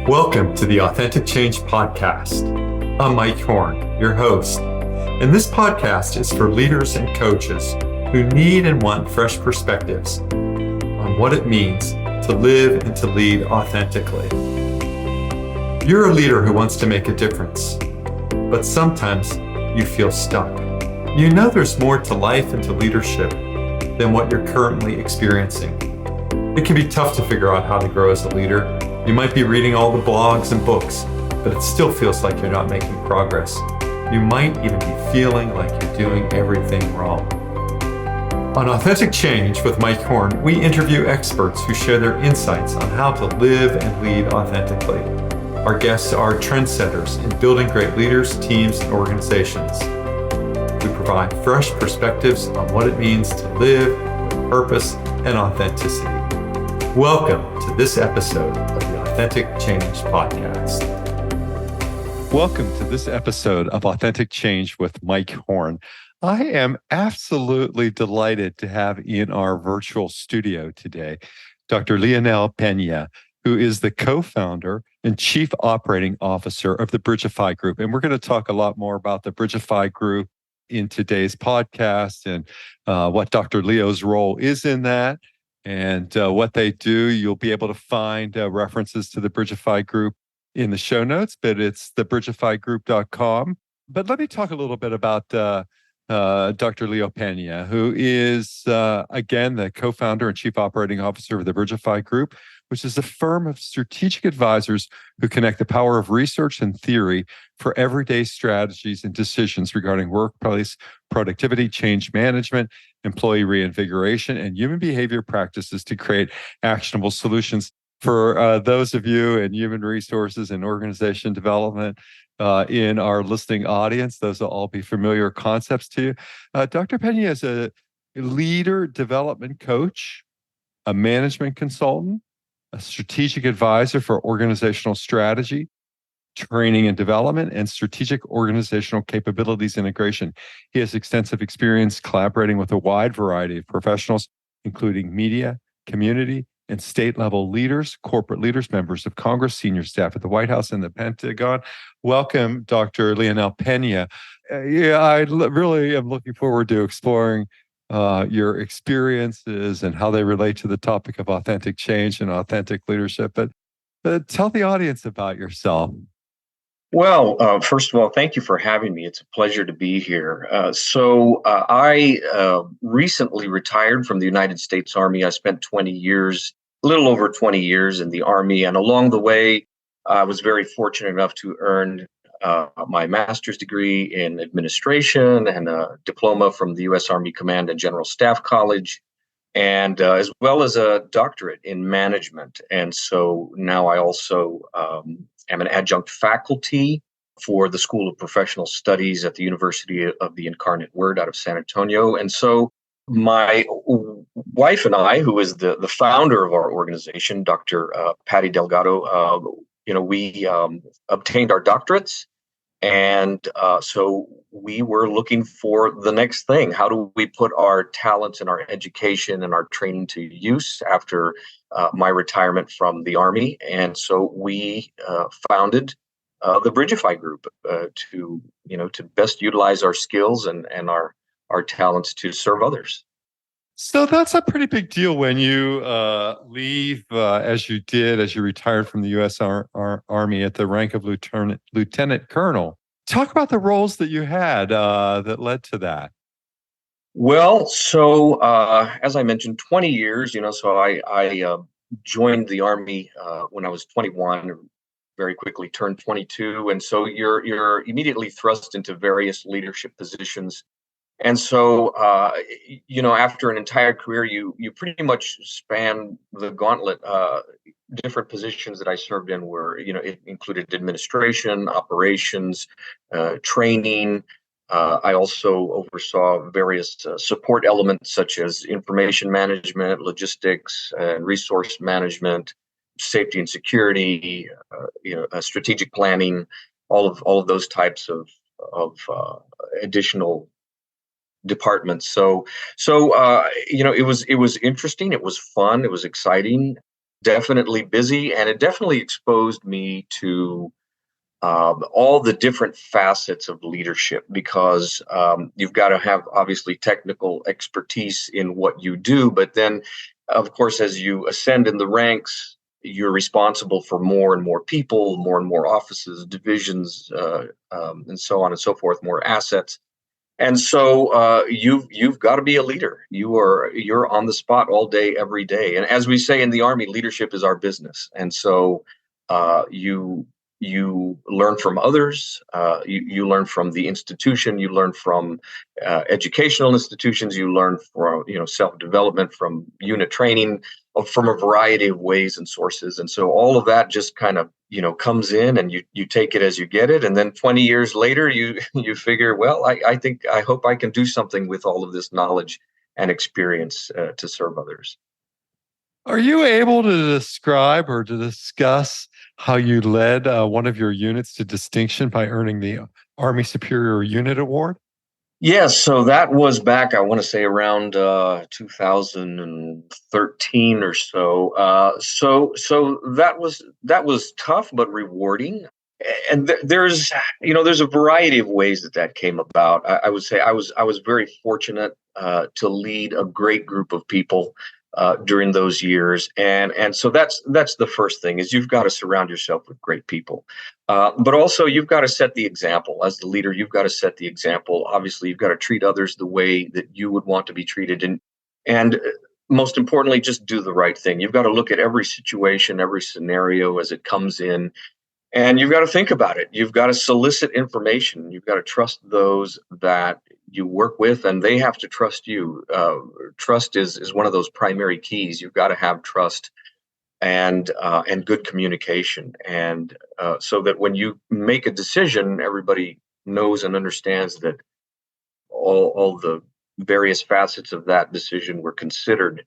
Welcome to the Authentic Change Podcast. I'm Mike Horn, your host, and this podcast is for leaders and coaches who need and want fresh perspectives on what it means to live and to lead authentically. You're a leader who wants to make a difference, but sometimes you feel stuck. You know there's more to life and to leadership than what you're currently experiencing. It can be tough to figure out how to grow as a leader. You might be reading all the blogs and books, but it still feels like you're not making progress. You might even be feeling like you're doing everything wrong. On Authentic Change with Mike Horn, we interview experts who share their insights on how to live and lead authentically. Our guests are trendsetters in building great leaders, teams, and organizations. We provide fresh perspectives on what it means to live with purpose and authenticity. Welcome to this episode of the Authentic Change Podcast. Welcome to this episode of Authentic Change with Mike Horn. I am absolutely delighted to have in our virtual studio today Dr. Leonel Peña, who is the co-founder and chief operating officer of the Brigify Group. And we're going to talk a lot more about the Brigify Group in today's podcast and what Dr. Leo's role is in that. And what they do. You'll be able to find references to the Brigify Group in the show notes, but it's thebrigifygroup.com. But let me talk a little bit about Dr. Leo Peña, who is, again, the co-founder and chief operating officer of the Brigify Group, which is a firm of strategic advisors who connect the power of research and theory for everyday strategies and decisions regarding workplace productivity, change management, employee reinvigoration, and human behavior practices to create actionable solutions. For those of you in human resources and organization development in our listening audience, those will all be familiar concepts to you. Dr. Peña is a leader development coach, a management consultant, a strategic advisor for organizational strategy, training and development, and strategic organizational capabilities integration. He has extensive experience collaborating with a wide variety of professionals, including media, community, and state-level leaders, corporate leaders, members of Congress, senior staff at the White House and the Pentagon. Welcome, Dr. Leonel Peña. I really am looking forward to exploring your experiences and how they relate to the topic of authentic change and authentic leadership. But tell the audience about yourself. Well, first of all, thank you for having me. It's a pleasure to be here. I recently retired from the United States Army. I spent a little over 20 years in the Army. And along the way, I was very fortunate enough to earn my master's degree in administration and a diploma from the U.S. Army Command and General Staff College, and as well as a doctorate in management. And so now I also am an adjunct faculty for the School of Professional Studies at the University of the Incarnate Word out of San Antonio. And so my wife and I, who is the founder of our organization, Dr. Patty Delgado, we obtained our doctorates. And so we were looking for the next thing. How do we put our talents and our education and our training to use after my retirement from the Army? And so we founded the Brigify Group to best utilize our skills and our talents to serve others. So that's a pretty big deal when you leave, as you retired from the U.S. Army at the rank of lieutenant colonel. Talk about the roles that you had that led to that. Well, so as I mentioned, 20 years, so I joined the Army when I was 21, very quickly turned 22. And so you're immediately thrust into various leadership positions. And so, after an entire career, you pretty much span the gauntlet. Different positions that I served in were, it included administration, operations, training. I also oversaw various support elements such as information management, logistics, and resource management, safety and security, strategic planning, all of those types of additional departments. So it was interesting. It was fun. It was exciting. definitely busy, and it definitely exposed me to all the different facets of leadership because you've got to have obviously technical expertise in what you do, but then, of course, as you ascend in the ranks, you're responsible for more and more people, more and more offices, divisions, and so on and so forth, more assets. And so you've got to be a leader. You're on the spot all day, every day. And as we say in the Army, leadership is our business. And so you learn from others. You learn from the institution. You learn from educational institutions. You learn from self development, from unit training, from a variety of ways and sources. And so all of that just kind of comes in, and you take it as you get it. And then 20 years later, you figure, well, I hope I can do something with all of this knowledge and experience to serve others. Are you able to describe or to discuss how you led one of your units to distinction by earning the Army Superior Unit Award? Yes, so that was back, I want to say around 2013 or so. So that was tough but rewarding. And there's a variety of ways that came about. I would say I was very fortunate to lead a great group of people during those years, and so that's the first thing is you've got to surround yourself with great people, but also you've got to set the example as the leader. You've got to set the example. Obviously, you've got to treat others the way that you would want to be treated, and most importantly, just do the right thing. You've got to look at every situation, every scenario as it comes in, and you've got to think about it. You've got to solicit information. You've got to trust those that you work with, and they have to trust you. Trust is one of those primary keys. You've got to have trust and good communication, and so that when you make a decision, everybody knows and understands that all the various facets of that decision were considered.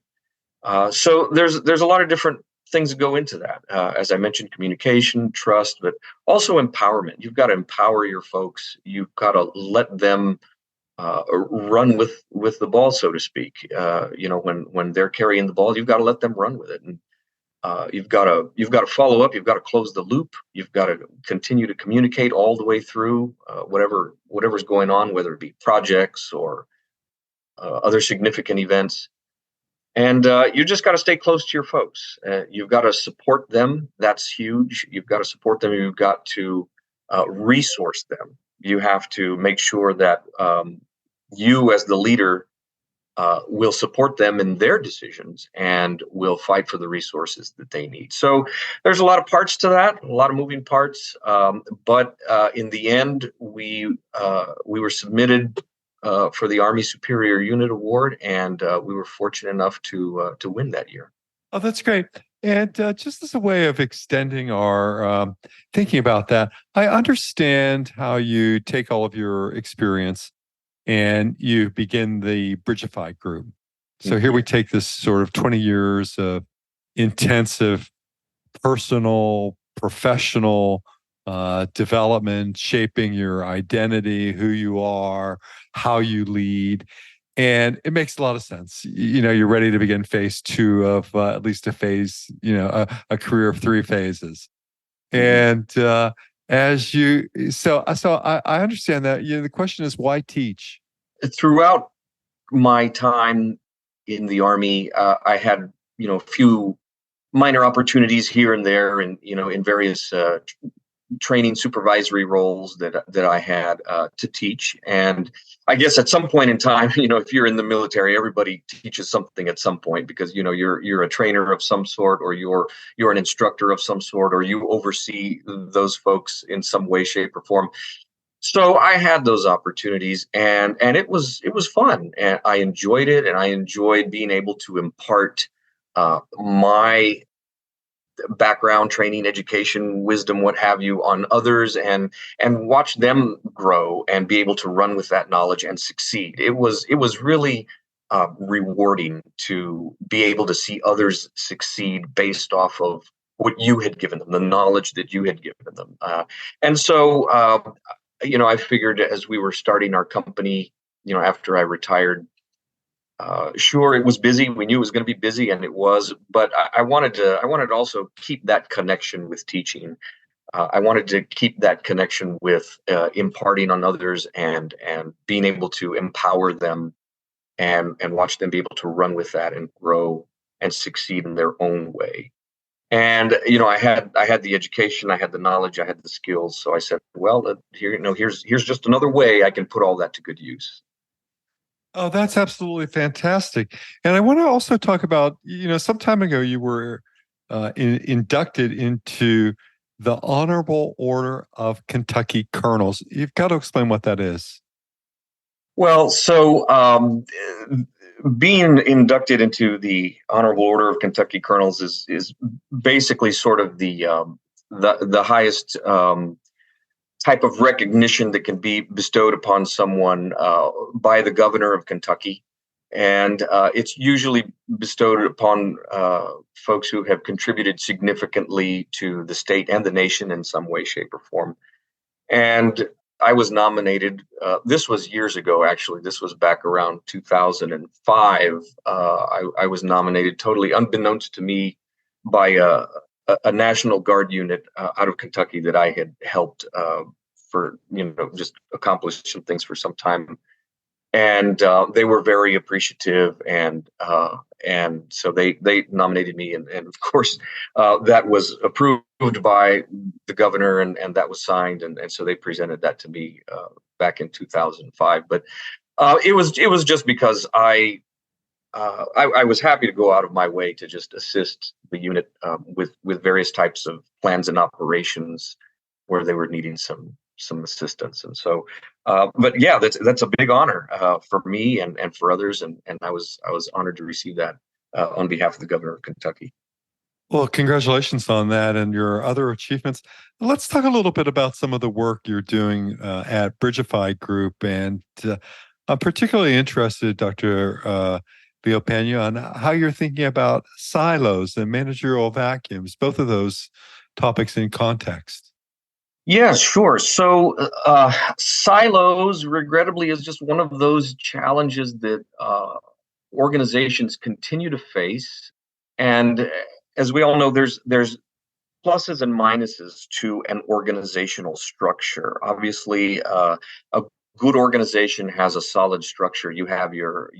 So there's a lot of different things that go into that. As I mentioned, communication, trust, but also empowerment. You've got to empower your folks. You've got to let them run with the ball, so to speak. When they're carrying the ball, you've got to let them run with it, and you've got to follow up. You've got to close the loop. You've got to continue to communicate all the way through whatever's going on, whether it be projects or other significant events. And you just got to stay close to your folks. You've got to support them. That's huge. You've got to support them. You've got to resource them. You have to make sure that you, as the leader, will support them in their decisions and will fight for the resources that they need. So there's a lot of parts to that, a lot of moving parts. But in the end, we were submitted for the Army Superior Unit Award, and we were fortunate enough to win that year. Oh, that's great. And just as a way of extending our thinking about that, I understand how you take all of your experience and you begin the Brigify Group. So here we take this sort of 20 years of intensive personal, professional development, shaping your identity, who you are, how you lead. And it makes a lot of sense. You're ready to begin phase two of at least a phase, a career of 3 phases. And so I understand that. The question is, why teach? Throughout my time in the Army, I had a few minor opportunities here and there, and in various training supervisory roles that I had to teach. And I guess at some point in time, if you're in the military, everybody teaches something at some point because you're a trainer of some sort, or you're an instructor of some sort, or you oversee those folks in some way, shape, or form. So I had those opportunities, and it was fun, and I enjoyed it, and I enjoyed being able to impart my background, training, education, wisdom, what have you, on others, and watch them grow and be able to run with that knowledge and succeed. It was really rewarding to be able to see others succeed based off of what you had given them, the knowledge that you had given them. And so, I figured as we were starting our company, after I retired, Sure, it was busy. We knew it was going to be busy, and it was. But I wanted to also keep that connection with teaching. I wanted to keep that connection with imparting on others and being able to empower them and watch them be able to run with that and grow and succeed in their own way. And I had the education, I had the knowledge, I had the skills. So I said, well, here's just another way I can put all that to good use. Oh, that's absolutely fantastic. And I want to also talk about, some time ago you were inducted into the Honorable Order of Kentucky Colonels. You've got to explain what that is. Well, so being inducted into the Honorable Order of Kentucky Colonels is basically sort of the highest type of recognition that can be bestowed upon someone by the governor of Kentucky. And it's usually bestowed upon folks who have contributed significantly to the state and the nation in some way, shape, or form. And I was nominated. This was years ago, actually. This was back around 2005. I was nominated totally unbeknownst to me by a National Guard unit out of Kentucky that I had helped for just accomplish some things for some time, and they were very appreciative, and so they nominated me, and of course that was approved by the governor, and that was signed, and so they presented that to me back in 2005. But it was just because I was happy to go out of my way to just assist the unit with various types of plans and operations where they were needing some assistance. And so, but yeah, that's a big honor for me and for others, and I was honored to receive that on behalf of the governor of Kentucky. Well, congratulations on that and your other achievements. Let's talk a little bit about some of the work you're doing at Brigify Group. And I'm particularly interested, Dr. Leonel Peña, on how you're thinking about silos and managerial vacuums, both of those topics in context. Yeah, sure. So silos, regrettably, is just one of those challenges that organizations continue to face. And as we all know, there's pluses and minuses to an organizational structure. Obviously, a good organization has a solid structure. You have your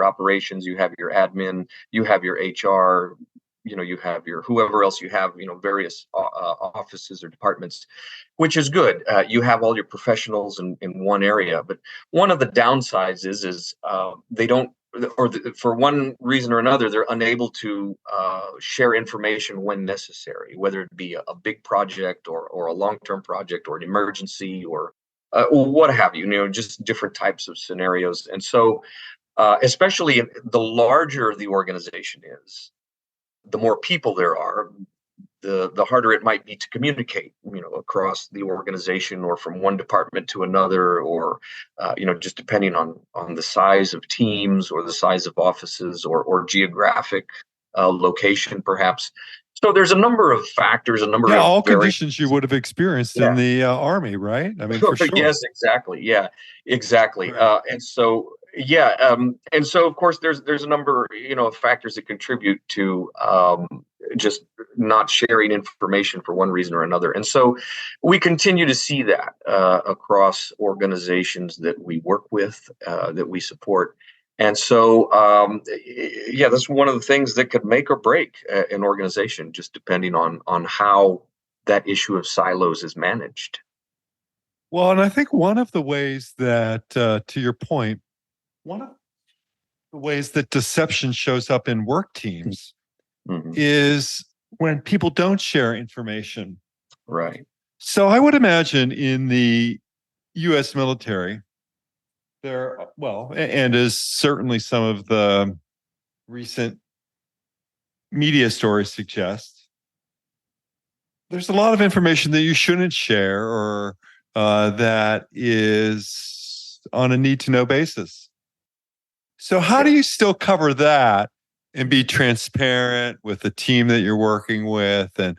operations, you have your admin, you have your HR, you have your whoever else you have, various offices or departments, which is good. You have all your professionals in one area. But one of the downsides is they don't, for one reason or another, they're unable to share information when necessary, whether it be a big project or a long-term project or an emergency or what have you, just different types of scenarios. And so, especially the larger the organization is, the more people there are, the harder it might be to communicate, across the organization or from one department to another, or just depending on the size of teams or the size of offices or geographic location, perhaps. So there's a number of factors, a number of all conditions you would have experienced in the Army, right? I mean, for sure. Yes, exactly. Yeah, exactly. Right. And so of course there's a number of factors that contribute to just not sharing information for one reason or another. And so we continue to see that across organizations that we work with, that we support. And so, that's one of the things that could make or break an organization, just depending on how that issue of silos is managed. Well, and I think one of the ways that, to your point, one of the ways that deception shows up in work teams is when people don't share information. Right. So I would imagine in the U.S. military, and as certainly some of the recent media stories suggest, there's a lot of information that you shouldn't share or that is on a need-to-know basis. So how do you still cover that and be transparent with the team that you're working with? And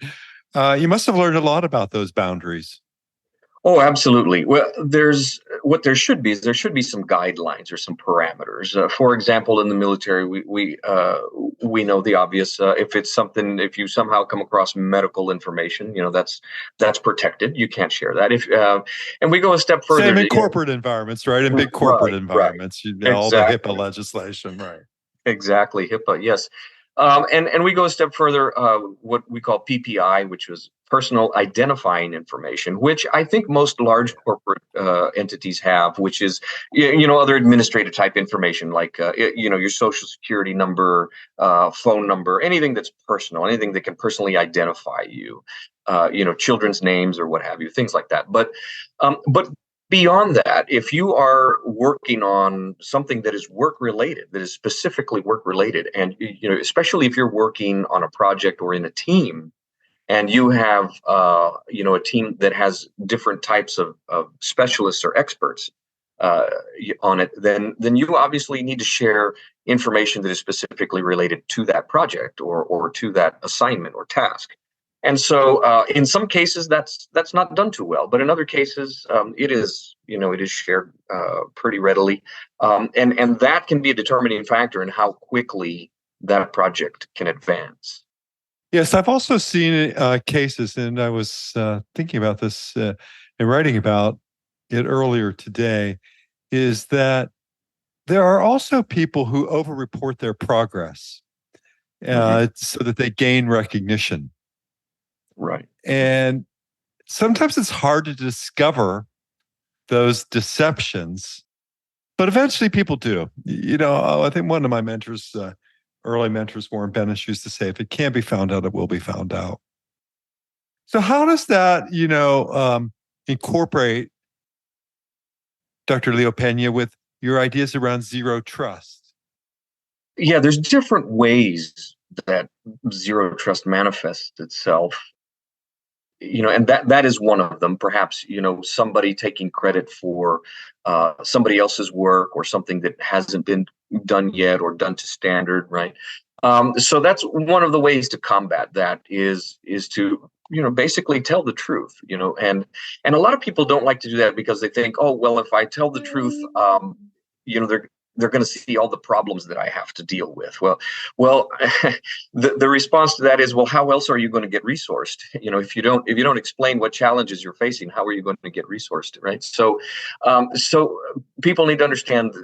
you must have learned a lot about those boundaries. Oh, absolutely. Well, there should be is there should be some guidelines or some parameters. For example, in the military, we know the obvious. If you somehow come across medical information, that's protected. You can't share that. If And we go a step Same further. in corporate environments, right? In big corporate Right, environments, all the HIPAA exactly. legislation, right? Exactly, HIPAA, yes. And we go a step further, what we call PPI, which was personal identifying information, which I think most large corporate entities have, which is, other administrative type information like, your social security number, phone number, anything that's personal, anything that can personally identify you, children's names or what have you, things like that. But beyond that, if you are working on something that is work related, that is specifically work related, and especially if you're working on a project or in a team, and you have a team that has different types of specialists or experts on it, then you obviously need to share information that is specifically related to that project or to that assignment or task. And so, in some cases, that's not done too well, but in other cases, it is shared pretty readily, and that can be a determining factor in how quickly that project can advance. Yes, I've also seen cases, and I was thinking about this and writing about it earlier today, is that there are also people who overreport their progress Hmm. so that they gain recognition. Right. And sometimes it's hard to discover those deceptions, but eventually people do. I think one of my mentors, early mentors, Warren Bennis, used to say, if it can't be found out, it will be found out. So how does that, incorporate, Dr. Leo Peña, with your ideas around zero trust? Yeah, there's different ways that zero trust manifests itself, and that is one of them. Perhaps, somebody taking credit for somebody else's work or something that hasn't been done yet or done to standard, right? So that's one of the ways to combat that is to basically tell the truth, and a lot of people don't like to do that because they think, oh well, if I tell the truth, they're going to see all the problems that I have to deal with. Well, the response to that is, well, how else are you going to get resourced? If you don't explain what challenges you're facing, how are you going to get resourced, right? So people need to understand.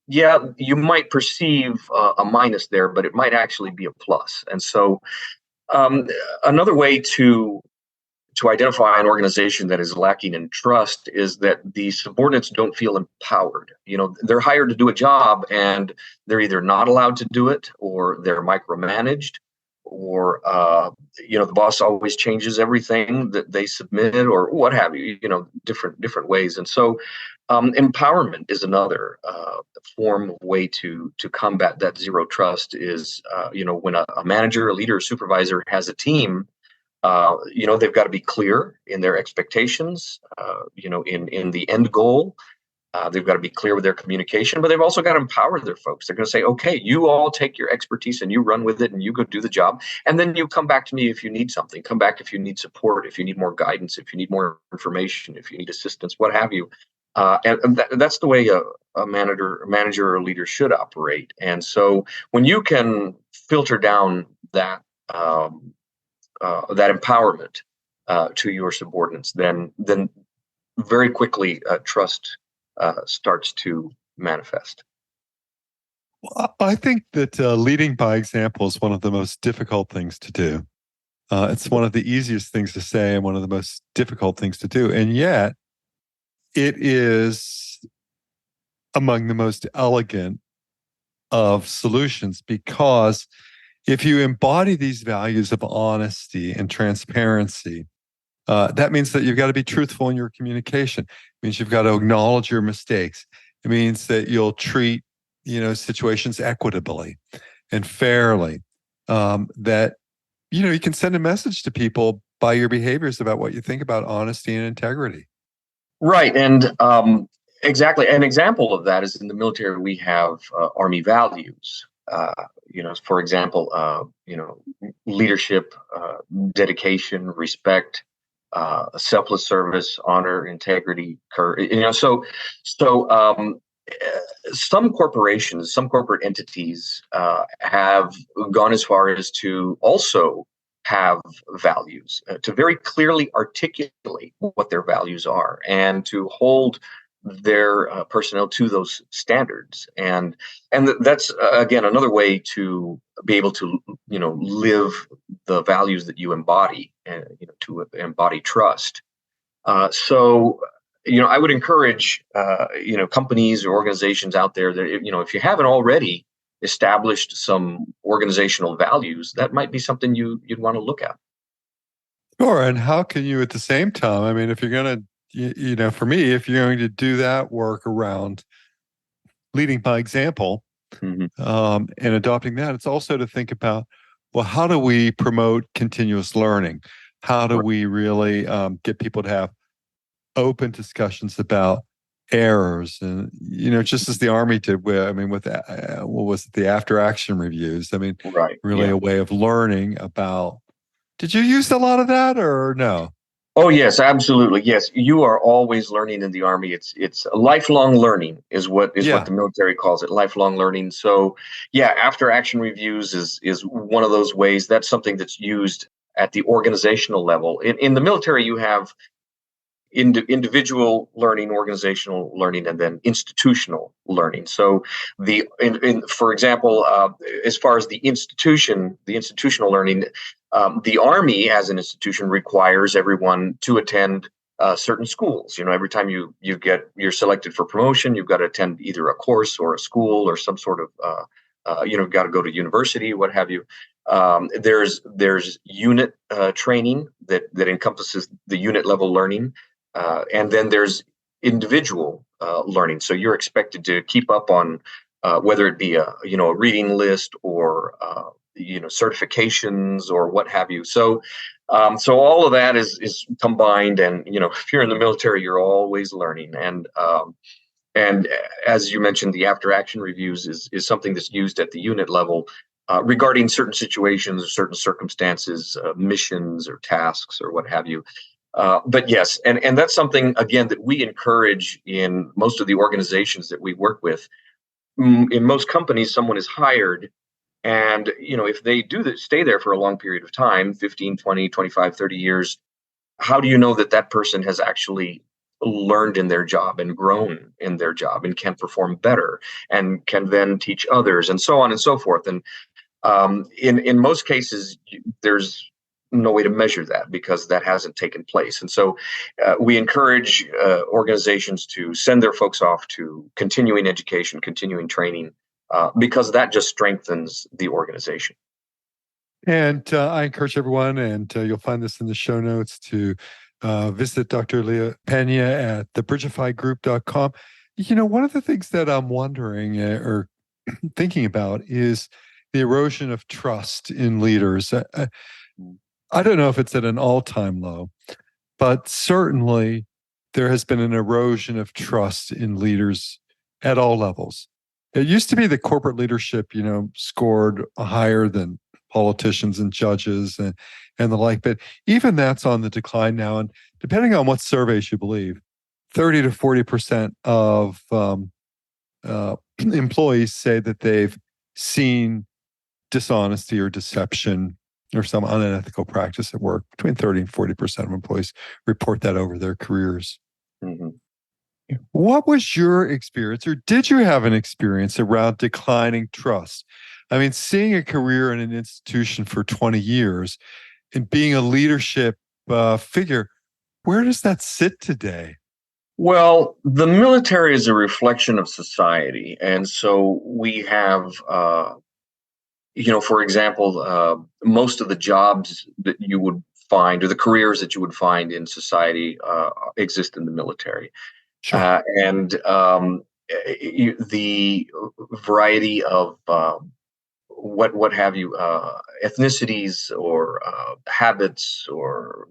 Yeah, you might perceive a minus there, but it might actually be a plus. And so, another way to identify an organization that is lacking in trust is that the subordinates don't feel empowered. They're hired to do a job and they're either not allowed to do it, or they're micromanaged, or the boss always changes everything that they submit, or what have you. Different ways. And so, empowerment is another form of way to combat that zero trust. Is when a manager, a leader, a supervisor has a team, they've got to be clear in their expectations, in the end goal. They've got to be clear with their communication, but they've also got to empower their folks. They're going to say, okay, you all take your expertise and you run with it and you go do the job. And then you come back to me if you need something. Come back if you need support, if you need more guidance, if you need more information, if you need assistance, what have you. That's the way a manager or leader should operate. And so when you can filter down that empowerment to your subordinates, then very quickly trust starts to manifest. Well, I think that leading by example is one of the most difficult things to do. It's one of the easiest things to say and one of the most difficult things to do. And yet, it is among the most elegant of solutions, because if you embody these values of honesty and transparency, that means that you've got to be truthful in your communication. It means you've got to acknowledge your mistakes. It means that you'll treat, situations equitably and fairly. That, you can send a message to people by your behaviors about what you think about honesty and integrity. Right, and exactly. An example of that is in the military. We have Army values. For example, leadership, dedication, respect, selfless service, honor, integrity, courage. So some corporations, some corporate entities have gone as far as to also have values, to very clearly articulate what their values are, and to hold their personnel to those standards. And that's again another way to be able to live the values that you embody, and to embody trust. So I would encourage companies or organizations out there that if you haven't already established some organizational values, that might be something you'd want to look at. Sure. And how can you at the same time, I mean, if you're going to, for me, if you're going to do that work around leading by example, and adopting that, it's also to think about, well, how do we promote continuous learning? How do we really get people to have open discussions about errors? And, just as the Army did with what was it, the after action reviews? I mean, really a way of learning about. Did you use a lot of that or no? Oh, yes, absolutely. Yes, you are always learning in the Army. It's lifelong learning is what the military calls it, lifelong learning. So, yeah, after action reviews is one of those ways. That's something that's used at the organizational level. In the military, you have individual learning, organizational learning, and then institutional learning. So for example, as far as the institutional learning, the Army as an institution requires everyone to attend certain schools. Every time you're selected for promotion, you've got to attend either a course or a school or some sort of you've got to go to university, what have you. There's unit training that encompasses the unit level learning. And then there's individual learning. So you're expected to keep up on whether it be a reading list or certifications or what have you. So all of that is combined. And if you're in the military, you're always learning. And as you mentioned, the after action reviews is something that's used at the unit level regarding certain situations or certain circumstances, missions or tasks or what have you. But yes, and that's something, again, that we encourage in most of the organizations that we work with. In most companies, someone is hired, and if they stay there for a long period of time, 15, 20, 25, 30 years, how do you know that person has actually learned in their job and grown in their job and can perform better and can then teach others and so on and so forth? And in most cases, there's no way to measure that because that hasn't taken place. And so we encourage organizations to send their folks off to continuing education, continuing training, because that just strengthens the organization. And I encourage everyone, and you'll find this in the show notes, to visit Dr. Leonel Peña at thebrigifygroup.com. One of the things that I'm wondering or thinking about is the erosion of trust in leaders. I don't know if it's at an all-time low, but certainly there has been an erosion of trust in leaders at all levels. It used to be that corporate leadership, scored higher than politicians and judges and the like, but even that's on the decline now. And depending on what surveys you believe, 30 to 40% of employees say that they've seen dishonesty or deception or some unethical practice at work. Between 30 and 40% of employees report that over their careers. Mm-hmm. What was your experience, or did you have an experience around declining trust? I mean, seeing a career in an institution for 20 years and being a leadership figure, where does that sit today? Well, the military is a reflection of society. And so we have for example, most of the jobs that you would find or the careers that you would find in society exist in the military. Sure. And the variety of what have you, ethnicities or habits or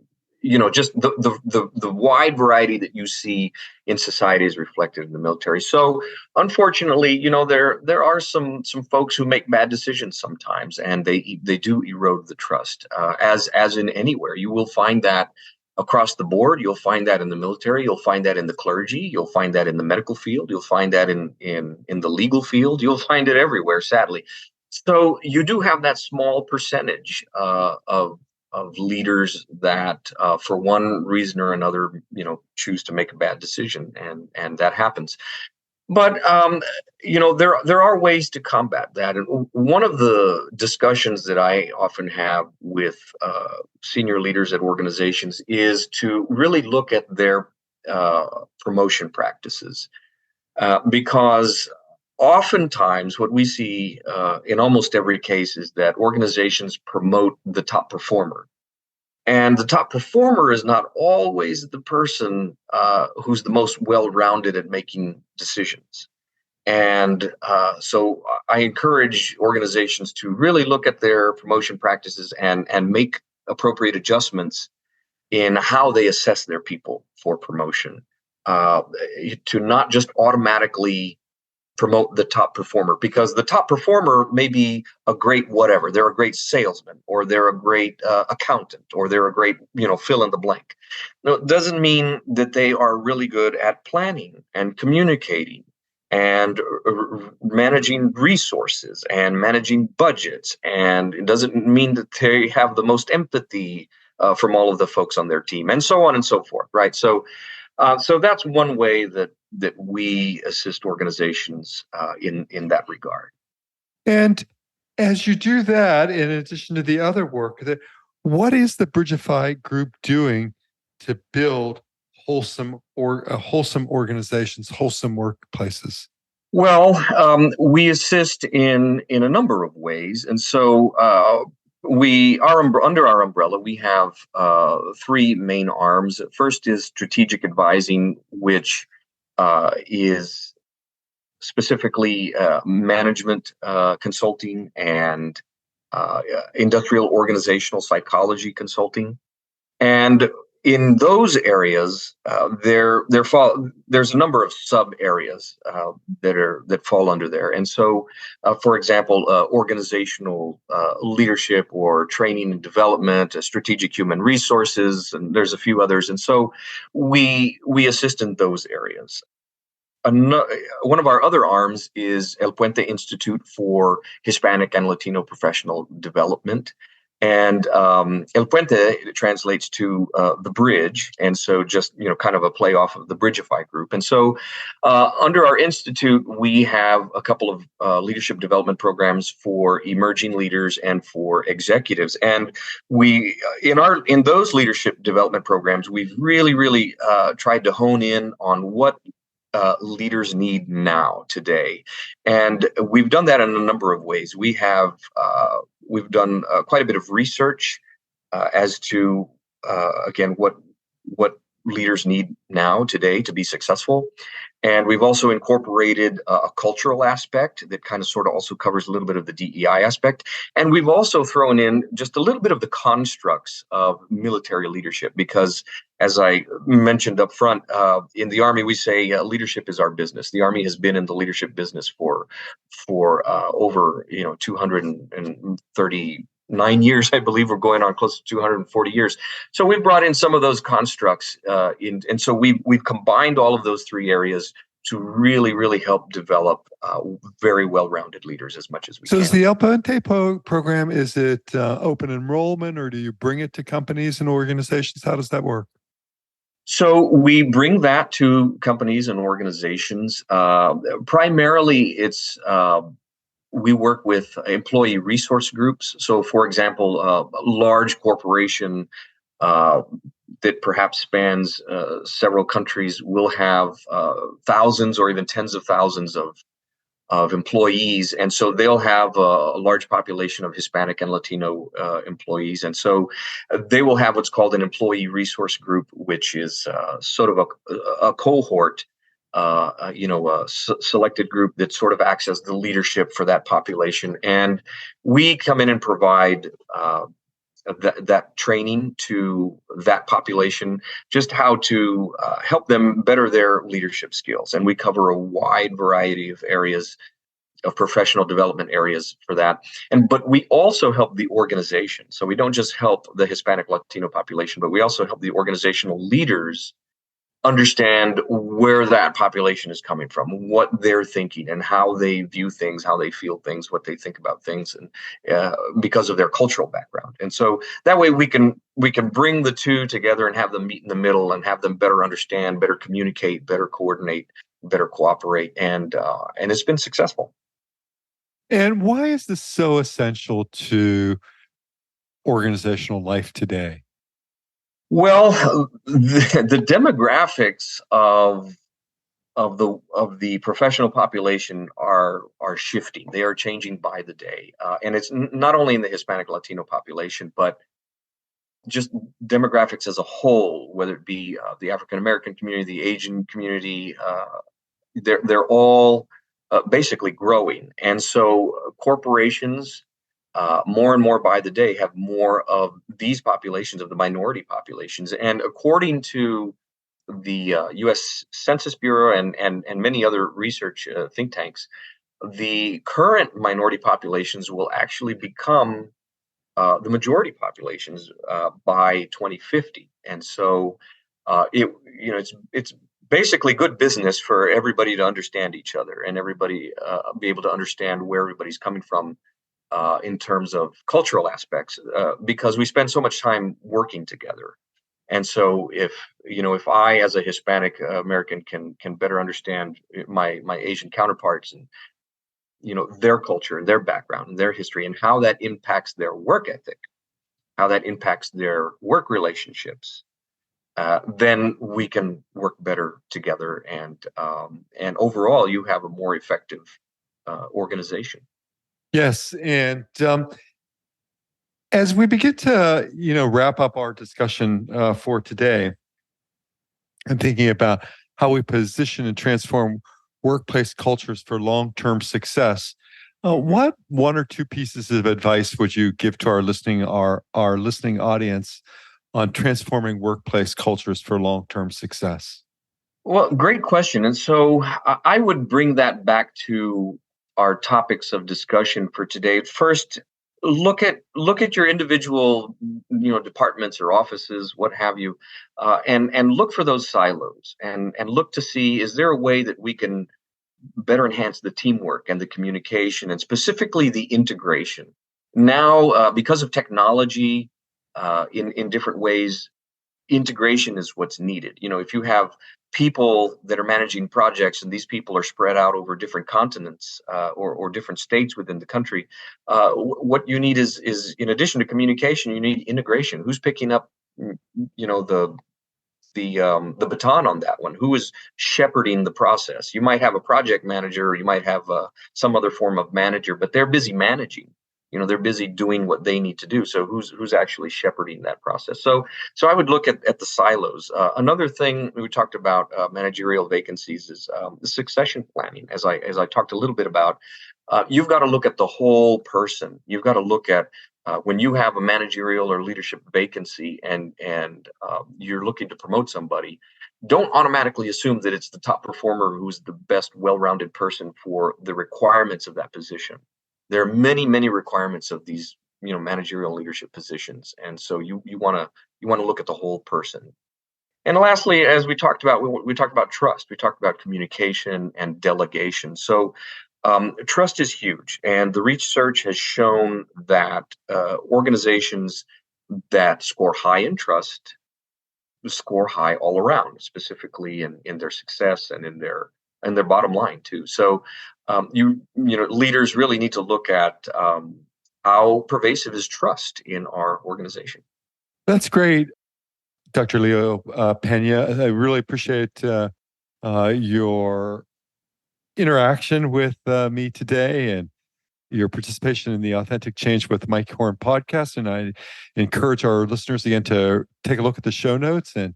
just the wide variety that you see in society is reflected in the military. So unfortunately, there are some folks who make bad decisions sometimes, and they do erode the trust. As in anywhere, you will find that across the board. You'll find that in the military. You'll find that in the clergy. You'll find that in the medical field. You'll find that in the legal field. You'll find it everywhere, sadly. So you do have that small percentage of leaders that, for one reason or another, choose to make a bad decision, and that happens. But there are ways to combat that. And one of the discussions that I often have with senior leaders at organizations is to really look at their promotion practices, because oftentimes what we see in almost every case is that organizations promote the top performer. And the top performer is not always the person who's the most well-rounded at making decisions. And so I encourage organizations to really look at their promotion practices and make appropriate adjustments in how they assess their people for promotion, to not just automatically promote the top performer, because the top performer may be a great whatever. They're a great salesman, or they're a great accountant, or they're a great, fill in the blank. No, it doesn't mean that they are really good at planning and communicating and managing resources and managing budgets. And it doesn't mean that they have the most empathy from all of the folks on their team, and so on and so forth, right? So that's one way that we assist organizations in that regard. And as you do that, in addition to the other work, what is the Brigify Group doing to build wholesome organizations, wholesome workplaces? Well, we assist in a number of ways, and so under our umbrella, we have three main arms. First is strategic advising, which is specifically management consulting and industrial organizational psychology consulting. And in those areas, there's a number of sub areas that fall under there. And so, for example, organizational leadership or training and development, strategic human resources, and there's a few others. And so we assist in those areas. One of our other arms is El Puente Institute for Hispanic and Latino Professional Development. And El Puente translates to the bridge, and so just kind of a play off of the Brigify Group. And so, under our institute, we have a couple of leadership development programs for emerging leaders and for executives. And we, in those leadership development programs, we've really tried to hone in on what leaders need now, today, and we've done that in a number of ways. We've done quite a bit of research as to again what leaders need now, today, to be successful. And we've also incorporated a cultural aspect that kind of sort of also covers a little bit of the DEI aspect. And we've also thrown in just a little bit of the constructs of military leadership, because as I mentioned up front, in the Army, we say leadership is our business. The Army has been in the leadership business for over 239 years, I believe. We're going on close to 240 years. So we've brought in some of those constructs and so we've combined all of those three areas to really help develop very well-rounded leaders as much as we can. So is the El Puente program, is it open enrollment, or do you bring it to companies and organizations? How does that work? So we bring that to companies and organizations. Primarily, it's we work with employee resource groups. So, for example, a large corporation that perhaps spans several countries will have thousands or even tens of thousands of employees, and so they'll have a large population of Hispanic and Latino employees, and so they will have what's called an employee resource group, which is sort of a cohort, a selected group that sort of acts as the leadership for that population, and we come in and provide that training to that population, just how to help them better their leadership skills. And we cover a wide variety of areas professional development areas for that. But we also help the organization. So we don't just help the Hispanic Latino population, but we also help the organizational leaders understand where that population is coming from, what they're thinking, and how they view things, how they feel things, what they think about things, and because of their cultural background. And so that way we can bring the two together and have them meet in the middle and have them better understand, better communicate, better coordinate, better cooperate, and it's been successful. And why is this so essential to organizational life today? Well, the demographics of the professional population are shifting. They are changing by the day, and it's not only in the Hispanic Latino population, but just demographics as a whole. Whether it be the African American community, the Asian community, they're all basically growing, and so corporations. More and more by the day have more of these populations, of the minority populations. And according to the U.S. Census Bureau and many other research think tanks, the current minority populations will actually become the majority populations by 2050. And so it's basically good business for everybody to understand each other and everybody be able to understand where everybody's coming from in terms of cultural aspects, because we spend so much time working together. And so if I, as a Hispanic American, can better understand my Asian counterparts and their culture and their background and their history and how that impacts their work ethic, how that impacts their work relationships, then we can work better together, and overall you have a more effective organization. Yes, and as we begin to wrap up our discussion for today, I'm thinking about how we position and transform workplace cultures for long-term success. What one or two pieces of advice would you give to our listening audience on transforming workplace cultures for long-term success? Well, great question. And so I would bring that back to our topics of discussion for today. First, look at your individual departments or offices, what have you, and look for those silos and look to see, is there a way that we can better enhance the teamwork and the communication and specifically the integration. Now, because of technology, in different ways, integration is what's needed. If you have people that are managing projects and these people are spread out over different continents or different states within the country, what you need is in addition to communication, you need integration. Who's picking up the baton on that one? Who is shepherding the process? You might have a project manager, or you might have some other form of manager, but they're busy managing. They're busy doing what they need to do. So who's actually shepherding that process? So I would look at the silos. Another thing we talked about managerial vacancies is the succession planning. As I talked a little bit about, you've got to look at the whole person. You've got to look at when you have a managerial or leadership vacancy and you're looking to promote somebody, don't automatically assume that it's the top performer who's the best well-rounded person for the requirements of that position. There are many, many requirements of these, managerial leadership positions, and so you want to look at the whole person. And lastly, as we talked about trust. We talked about communication and delegation. So trust is huge, and the research has shown that organizations that score high in trust score high all around, specifically in their success and in their bottom line too. So leaders really need to look at how pervasive is trust in our organization. That's great, Dr. Leo Peña. I really appreciate your interaction with me today and your participation in the Authentic Change with Mike Horn podcast. And I encourage our listeners again to take a look at the show notes and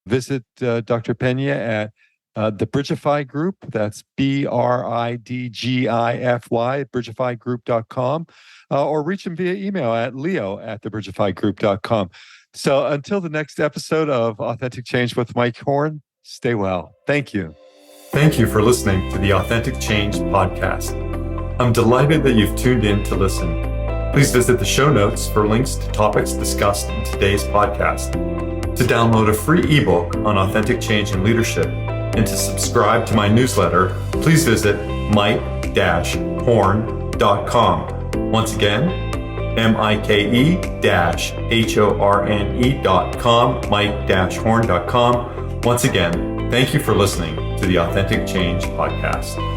visit Dr. Peña at the Brigify Group. That's BRIDGIFY, brigifygroup.com, or reach him via email at leo@thebrigifygroup.com. So until the next episode of Authentic Change with Mike Horn, stay well. Thank you. Thank you for listening to the Authentic Change podcast. I'm delighted that you've tuned in to listen. Please visit the show notes for links to topics discussed in today's podcast. To download a free ebook on authentic change and leadership and to subscribe to my newsletter, please visit mike-horn.com. Once again, mike-horne.com, mike-horn.com. Once again, thank you for listening to the Authentic Change Podcast.